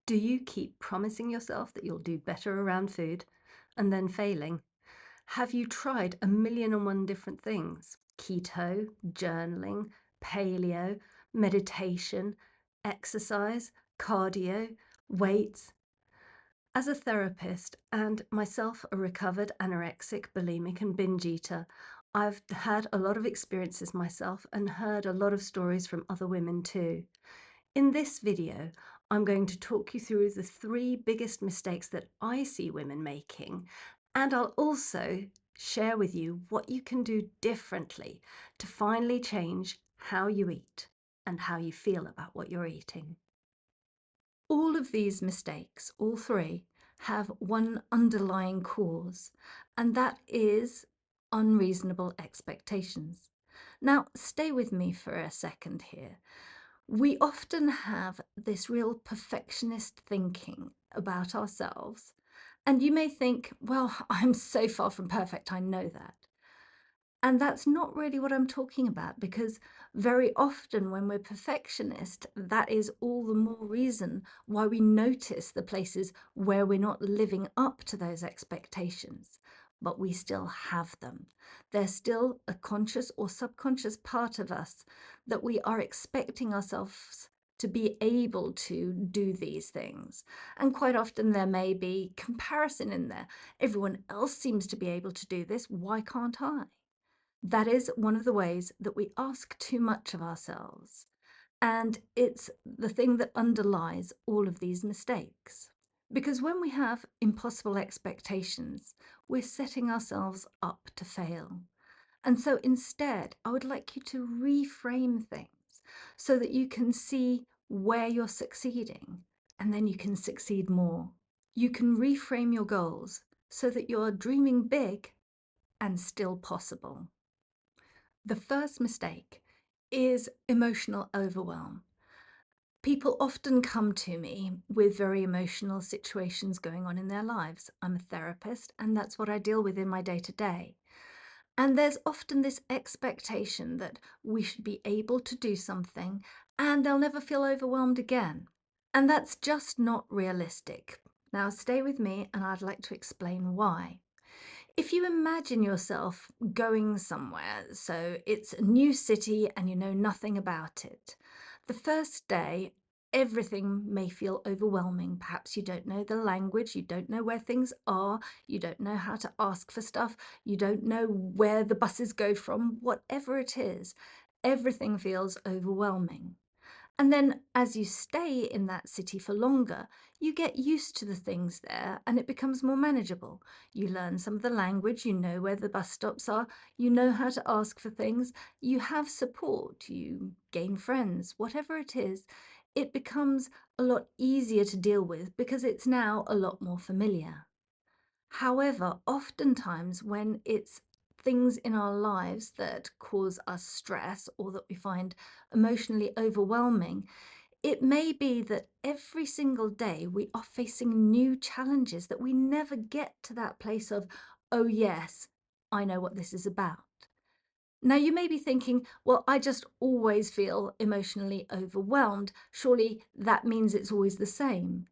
Do you keep promising yourself that you'll do better around food and then failing? Have you tried a million and one different things? Keto, journaling, paleo, meditation, exercise, cardio, weights? As a therapist and myself a recovered anorexic, bulimic, and binge eater, I've had a lot of experiences myself and heard a lot of stories from other women too. In this video, I'm going to talk you through the three biggest mistakes that I see women making, and I'll also share with you what you can do differently to finally change how you eat and how you feel about what you're eating. All of these mistakes, all three, have one underlying cause, and that is unreasonable expectations. Now, stay with me for a second here. We often have this real perfectionist thinking about ourselves. And you may think, well, I'm so far from perfect, I know that. And that's not really what I'm talking about, because very often when we're perfectionist, that is all the more reason why we notice the places where we're not living up to those expectations. But we still have them. They're still a conscious or subconscious part of us that we are expecting ourselves to be able to do these things. And quite often there may be comparison in there. Everyone else seems to be able to do this. Why can't I? That is one of the ways that we ask too much of ourselves. And it's the thing that underlies all of these mistakes. Because when we have impossible expectations, we're setting ourselves up to fail. And so instead, I would like you to reframe things so that you can see where you're succeeding, and then you can succeed more. You can reframe your goals so that you're dreaming big and still possible. The first mistake is emotional overwhelm. People often come to me with very emotional situations going on in their lives. I'm a therapist, and that's what I deal with in my day to day. And there's often this expectation that we should be able to do something and they'll never feel overwhelmed again. And that's just not realistic. Now, stay with me, and I'd like to explain why. If you imagine yourself going somewhere, so it's a new city and you know nothing about it, the first day, everything may feel overwhelming. Perhaps you don't know the language, you don't know where things are, you don't know how to ask for stuff, you don't know where the buses go from, whatever it is, everything feels overwhelming. And then as you stay in that city for longer, you get used to the things there and it becomes more manageable. You learn some of the language, you know where the bus stops are, you know how to ask for things, you have support, you gain friends, whatever it is, it becomes a lot easier to deal with because it's now a lot more familiar. However, oftentimes when it's things in our lives that cause us stress or that we find emotionally overwhelming, it may be that every single day we are facing new challenges that we never get to that place of, oh, yes, I know what this is about. Now, you may be thinking, well, I just always feel emotionally overwhelmed. Surely that means it's always the same.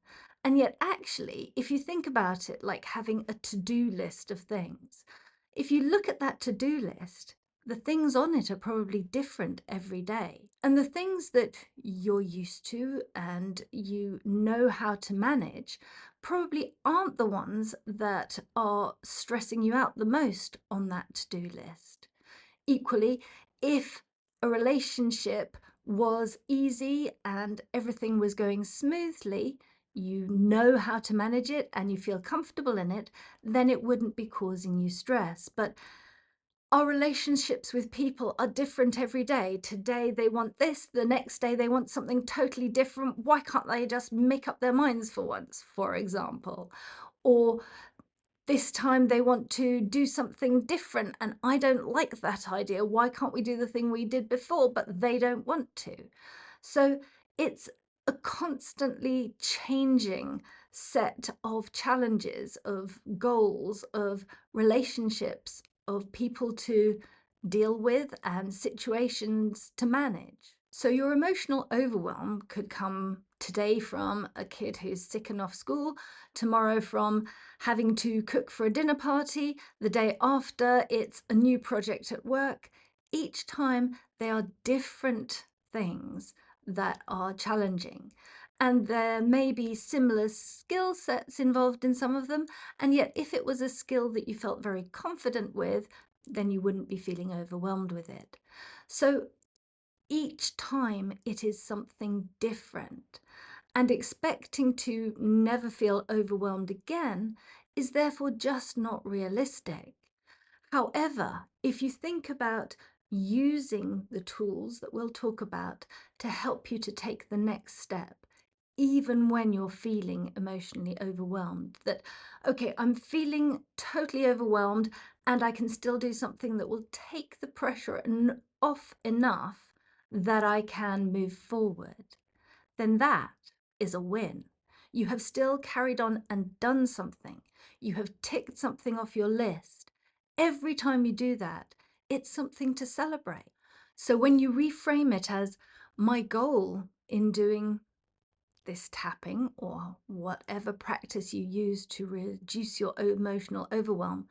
And yet, actually, if you think about it like having a to-do list of things, if you look at that to-do list, the things on it are probably different every day. And the things that you're used to and you know how to manage probably aren't the ones that are stressing you out the most on that to-do list. Equally, if a relationship was easy and everything was going smoothly, you know how to manage it and you feel comfortable in it, then it wouldn't be causing you stress. But our relationships with people are different every day. Today they want this, the next day they want something totally different. Why can't they just make up their minds for once, for example? Or this time they want to do something different and I don't like that idea. Why can't we do the thing we did before? But they don't want to. So it's a constantly changing set of challenges, of goals, of relationships, of people to deal with and situations to manage. So your emotional overwhelm could come Today from a kid who's sick and off school, tomorrow from having to cook for a dinner party, the day after it's a new project at work. Each time they are different things that are challenging. And there may be similar skill sets involved in some of them. And yet, if it was a skill that you felt very confident with, then you wouldn't be feeling overwhelmed with it. So each time it is something different. And expecting to never feel overwhelmed again is therefore just not realistic. However, if you think about using the tools that we'll talk about to help you to take the next step, even when you're feeling emotionally overwhelmed, that, okay, I'm feeling totally overwhelmed and I can still do something that will take the pressure off enough that I can move forward, then that is a win. You have still carried on and done something. You have ticked something off your list. Every time you do that, it's something to celebrate. So when you reframe it as my goal in doing this tapping or whatever practice you use to reduce your emotional overwhelm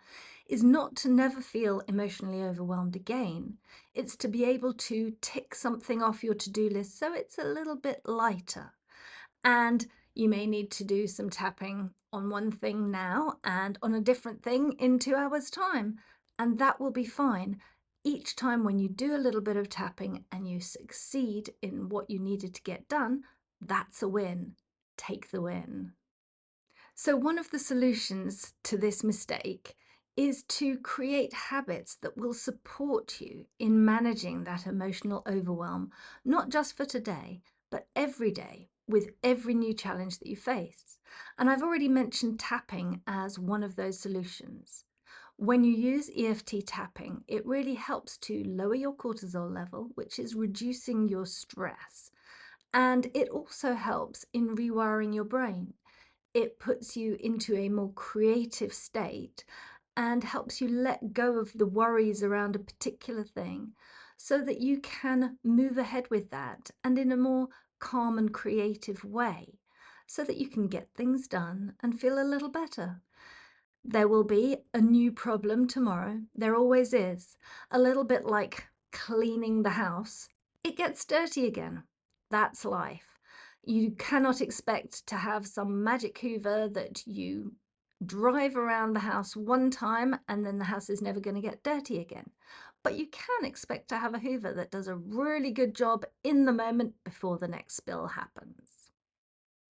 is not to never feel emotionally overwhelmed again. It's to be able to tick something off your to-do list so it's a little bit lighter. And you may need to do some tapping on one thing now and on a different thing in 2 hours' time. And that will be fine. Each time when you do a little bit of tapping and you succeed in what you needed to get done, that's a win. Take the win. So, one of the solutions to this mistake is to create habits that will support you in managing that emotional overwhelm, not just for today, but every day with every new challenge that you face. And I've already mentioned tapping as one of those solutions. When you use EFT tapping, it really helps to lower your cortisol level, which is reducing your stress. And it also helps in rewiring your brain. It puts you into a more creative state and helps you let go of the worries around a particular thing so that you can move ahead with that and in a more calm and creative way so that you can get things done and feel a little better. There will be a new problem tomorrow. There always is. A little bit like cleaning the house. It gets dirty again. That's life. You cannot expect to have some magic hoover that you drive around the house one time and then the house is never going to get dirty again. But you can expect to have a hoover that does a really good job in the moment before the next spill happens.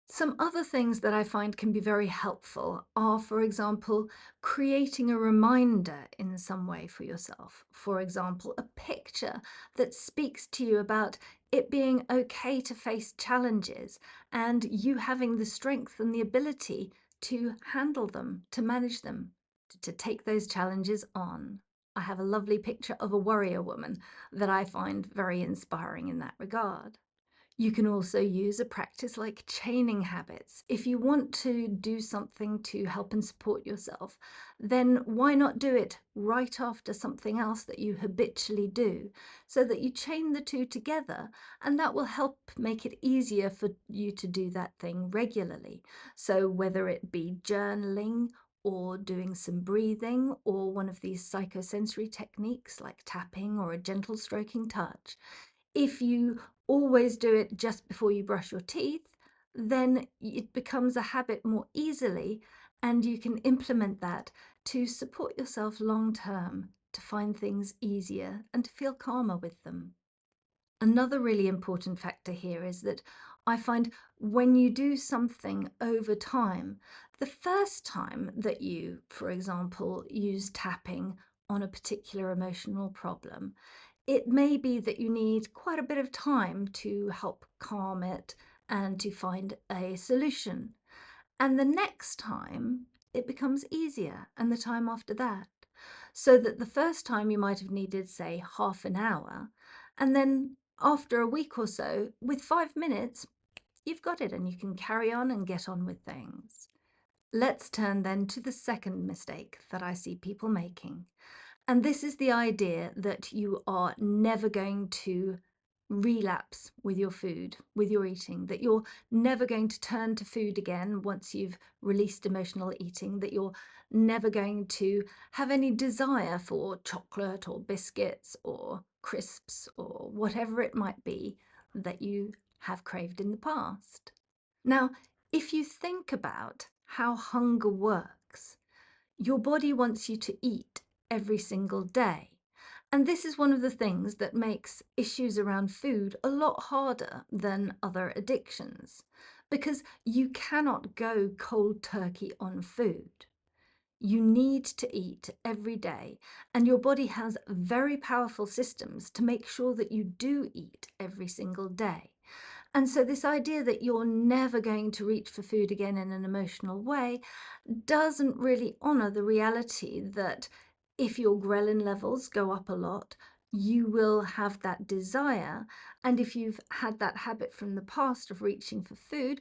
Some other things that I find can be very helpful are, for example, creating a reminder in some way for yourself. For example, a picture that speaks to you about it being okay to face challenges and you having the strength and the ability to handle them, to manage them, to take those challenges on. I have a lovely picture of a warrior woman that I find very inspiring in that regard. You can also use a practice like chaining habits. If you want to do something to help and support yourself, then why not do it right after something else that you habitually do so that you chain the two together, and that will help make it easier for you to do that thing regularly. So whether it be journaling or doing some breathing or one of these psychosensory techniques like tapping or a gentle stroking touch, if you always do it just before you brush your teeth, then it becomes a habit more easily, and you can implement that to support yourself long term, to find things easier and to feel calmer with them. Another really important factor here is that I find when you do something over time, the first time that you, for example, use tapping on a particular emotional problem, it may be that you need quite a bit of time to help calm it and to find a solution. And the next time it becomes easier, and the time after that. So that the first time you might have needed, say, half an hour, and then after a week or so, with 5 minutes, you've got it and you can carry on and get on with things. Let's turn then to the second mistake that I see people making. And this is the idea that you are never going to relapse with your food, with your eating, that you're never going to turn to food again once you've released emotional eating, that you're never going to have any desire for chocolate or biscuits or crisps or whatever it might be that you have craved in the past. Now, if you think about how hunger works, your body wants you to eat every single day. And this is one of the things that makes issues around food a lot harder than other addictions, because you cannot go cold turkey on food. You need to eat every day, and your body has very powerful systems to make sure that you do eat every single day. And so, this idea that you're never going to reach for food again in an emotional way doesn't really honor the reality that if your ghrelin levels go up a lot, you will have that desire. And if you've had that habit from the past of reaching for food,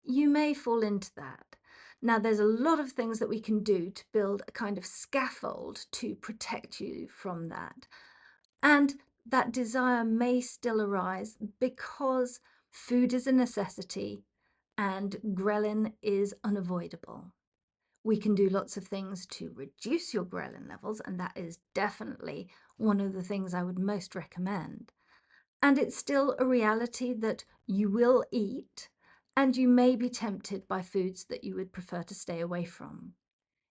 you may fall into that. Now, there's a lot of things that we can do to build a kind of scaffold to protect you from that. And that desire may still arise because food is a necessity and ghrelin is unavoidable. We can do lots of things to reduce your ghrelin levels, and that is definitely one of the things I would most recommend. And it's still a reality that you will eat, and you may be tempted by foods that you would prefer to stay away from.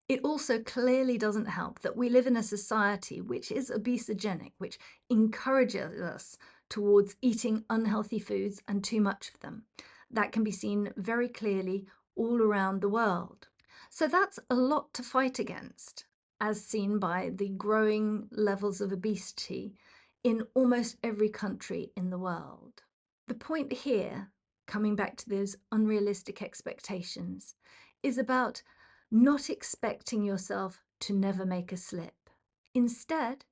It also clearly doesn't help that we live in a society which is obesogenic, which encourages us towards eating unhealthy foods and too much of them. That can be seen very clearly all around the world. So that's a lot to fight against, as seen by the growing levels of obesity in almost every country in the world. The point here, coming back to those unrealistic expectations, is about not expecting yourself to never make a slip. Instead,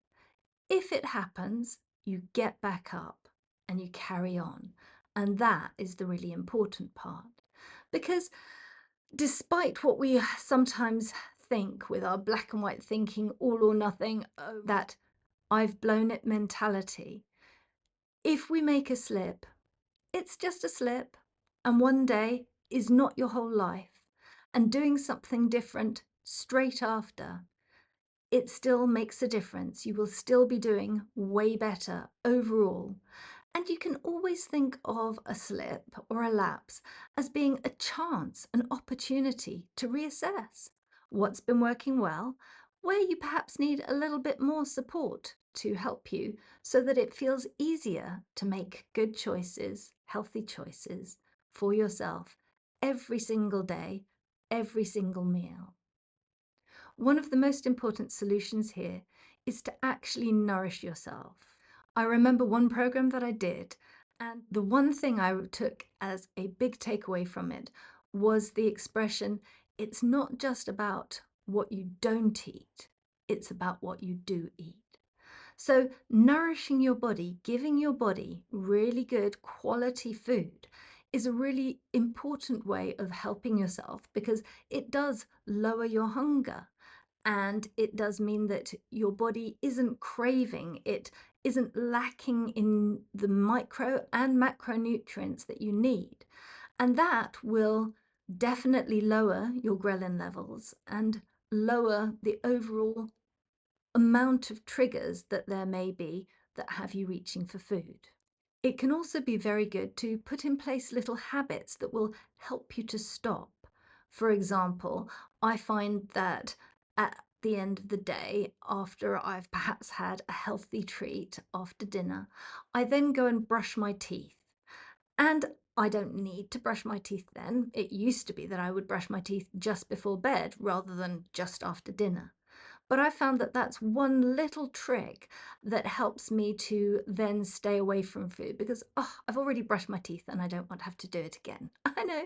if it happens, you get back up and you carry on. And that is the really important part. Because despite what we sometimes think with our black and white thinking, all or nothing, that I've blown it mentality, if we make a slip, it's just a slip, and one day is not your whole life. And doing something different straight after, it still makes a difference. You will still be doing way better overall. And you can always think of a slip or a lapse as being a chance, an opportunity to reassess what's been working well, where you perhaps need a little bit more support to help you so that it feels easier to make good choices, healthy choices for yourself every single day, every single meal. One of the most important solutions here is to actually nourish yourself. I remember one program that I did, and the one thing I took as a big takeaway from it was the expression, it's not just about what you don't eat, it's about what you do eat. So, nourishing your body, giving your body really good quality food is a really important way of helping yourself because it does lower your hunger. And it does mean that your body isn't craving, it isn't lacking in the micro and macronutrients that you need. And that will definitely lower your ghrelin levels and lower the overall amount of triggers that there may be that have you reaching for food. It can also be very good to put in place little habits that will help you to stop. For example, I find that at the end of the day, after I've perhaps had a healthy treat after dinner, I then go and brush my teeth. And I don't need to brush my teeth then. It used to be that I would brush my teeth just before bed rather than just after dinner. But I found that that's one little trick that helps me to then stay away from food because, oh, I've already brushed my teeth and I don't want to have to do it again. I know,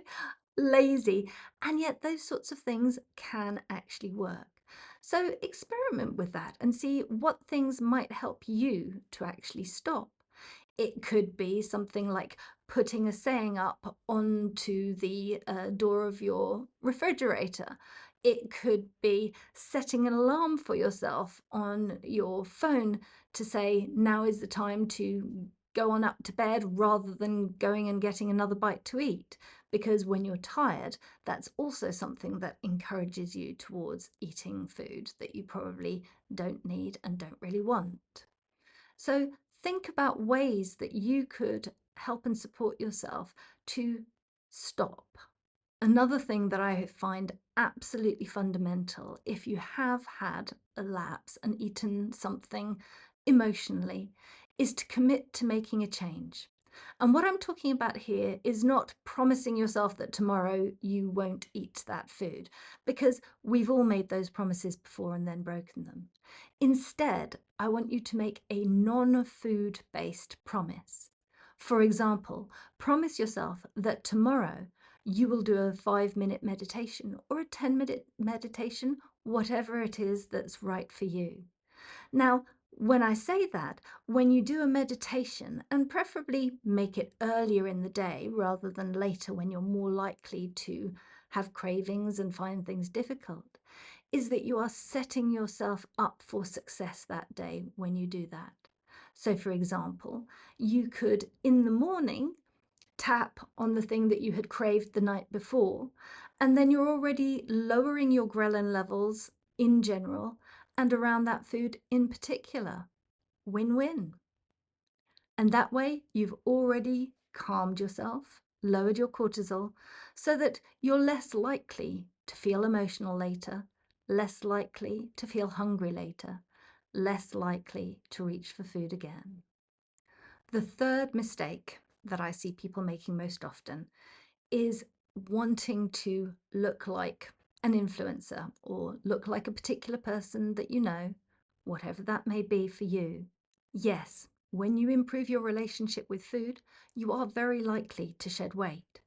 lazy. And yet those sorts of things can actually work. So experiment with that and see what things might help you to actually stop. It could be something like putting a saying up onto the door of your refrigerator. It could be setting an alarm for yourself on your phone to say, now is the time to go on up to bed rather than going and getting another bite to eat. Because when you're tired, that's also something that encourages you towards eating food that you probably don't need and don't really want. So think about ways that you could help and support yourself to stop. Another thing that I find absolutely fundamental, if you have had a lapse and eaten something emotionally, is to commit to making a change. And what I'm talking about here is not promising yourself that tomorrow you won't eat that food, because we've all made those promises before and then broken them. Instead, I want you to make a non-food based promise. For example, promise yourself that tomorrow you will do a 5-minute meditation or a 10-minute meditation, whatever it is that's right for you. Now, when I say that, when you do a meditation, and preferably make it earlier in the day rather than later when you're more likely to have cravings and find things difficult, is that you are setting yourself up for success that day when you do that. So, for example, you could in the morning tap on the thing that you had craved the night before, and then you're already lowering your ghrelin levels in general and around that food in particular. Win-win. And that way you've already calmed yourself, lowered your cortisol, so that you're less likely to feel emotional later, less likely to feel hungry later, less likely to reach for food again. The third mistake that I see people making most often is wanting to look like an influencer or look like a particular person that you know, whatever that may be for you. Yes, when you improve your relationship with food, you are very likely to shed weight.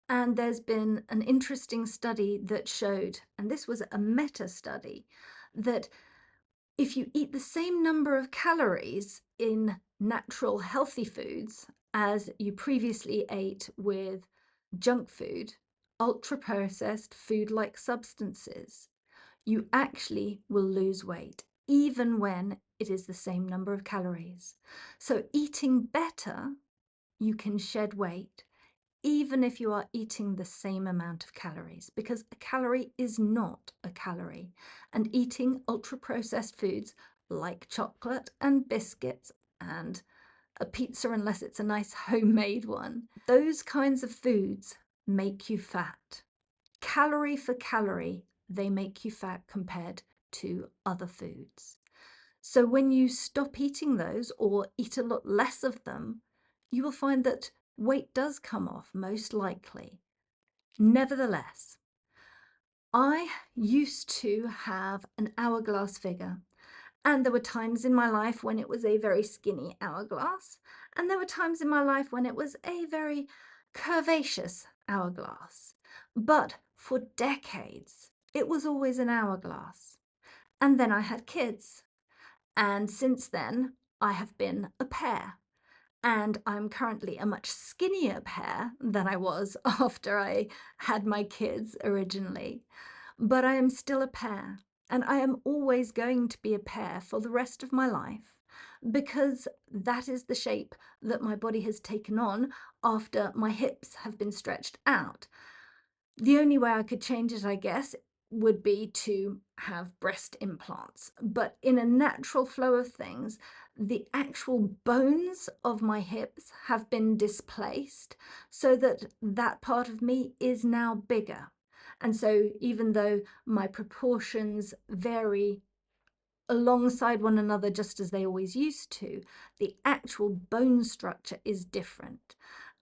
And there's been an interesting study that showed, and this was a meta study, that if you eat the same number of calories in natural healthy foods as you previously ate with junk food, ultra processed food like substances, you actually will lose weight, even when it is the same number of calories. So, eating better, you can shed weight even if you are eating the same amount of calories, because a calorie is not a calorie. And eating ultra processed foods like chocolate and biscuits and a pizza, unless it's a nice homemade one, those kinds of foods make you fat. Calorie for calorie, they make you fat compared to other foods. So when you stop eating those or eat a lot less of them, you will find that weight does come off, most likely. Nevertheless, I used to have an hourglass figure, and there were times in my life when it was a very skinny hourglass, and there were times in my life when it was a very curvaceous hourglass. But for decades, it was always an hourglass. And then I had kids. And since then, I have been a pear. And I'm currently a much skinnier pear than I was after I had my kids originally. But I am still a pear. And I am always going to be a pear for the rest of my life because that is the shape that my body has taken on after my hips have been stretched out. The only way I could change it, I guess, would be to have breast implants. But in a natural flow of things, the actual bones of my hips have been displaced so that that part of me is now bigger. And so even though my proportions vary alongside one another just as they always used to, the actual bone structure is different.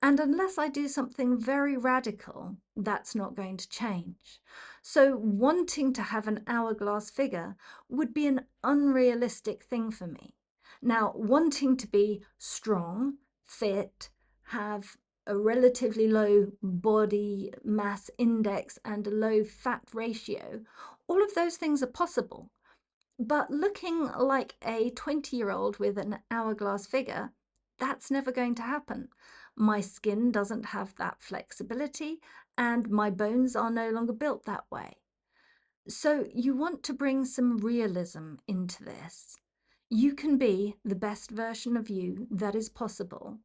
And unless I do something very radical, that's not going to change. So, wanting to have an hourglass figure would be an unrealistic thing for me. Now, wanting to be strong, fit, have a relatively low body mass index and a low fat ratio, all of those things are possible. But looking like a 20-year-old with an hourglass figure, that's never going to happen. My skin doesn't have that flexibility, and my bones are no longer built that way. So you want to bring some realism into this. You can be the best version of you that is possible.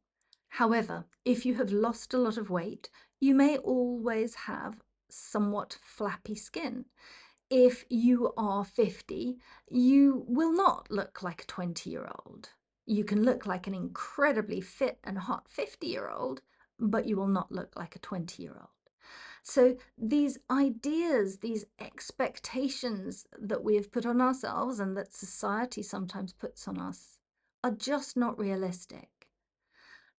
However, if you have lost a lot of weight, you may always have somewhat flappy skin. If you are 50, you will not look like a 20-year-old. You can look like an incredibly fit and hot 50-year-old, but you will not look like a 20-year-old. So these ideas, these expectations that we have put on ourselves and that society sometimes puts on us are just not realistic.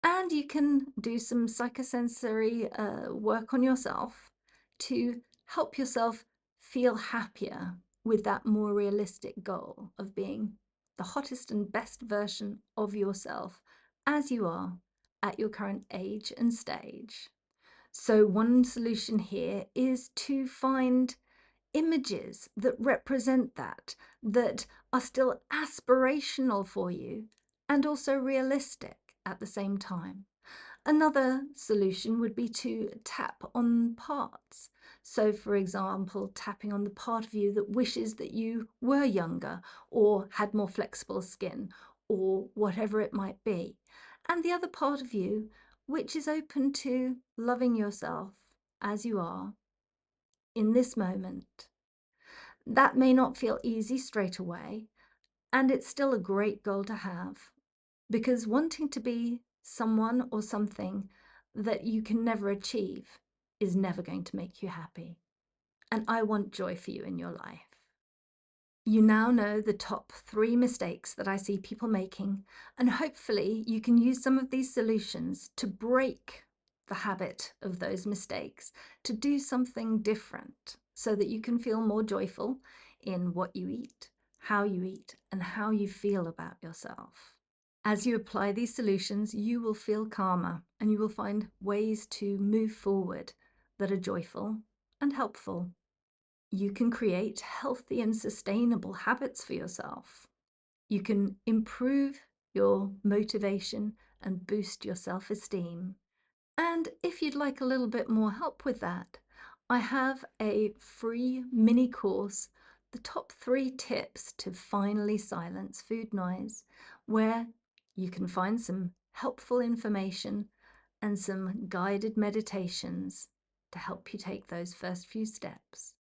And you can do some psychosensory work on yourself to help yourself feel happier with that more realistic goal of being the hottest and best version of yourself as you are at your current age and stage. So, one solution here is to find images that represent that, that are still aspirational for you and also realistic at the same time. Another solution would be to tap on parts. So, for example, tapping on the part of you that wishes that you were younger or had more flexible skin or whatever it might be. And the other part of you which is open to loving yourself as you are in this moment. That may not feel easy straight away, and it's still a great goal to have because wanting to be someone or something that you can never achieve is never going to make you happy. And I want joy for you in your life. You now know the top 3 mistakes that I see people making, and hopefully you can use some of these solutions to break the habit of those mistakes, to do something different so that you can feel more joyful in what you eat, and how you feel about yourself. As you apply these solutions, you will feel calmer and you will find ways to move forward that are joyful and helpful. You can create healthy and sustainable habits for yourself. You can improve your motivation and boost your self-esteem. And if you'd like a little bit more help with that, I have a free mini course, the top 3 tips to finally silence food noise, where you can find some helpful information and some guided meditations to help you take those first few steps.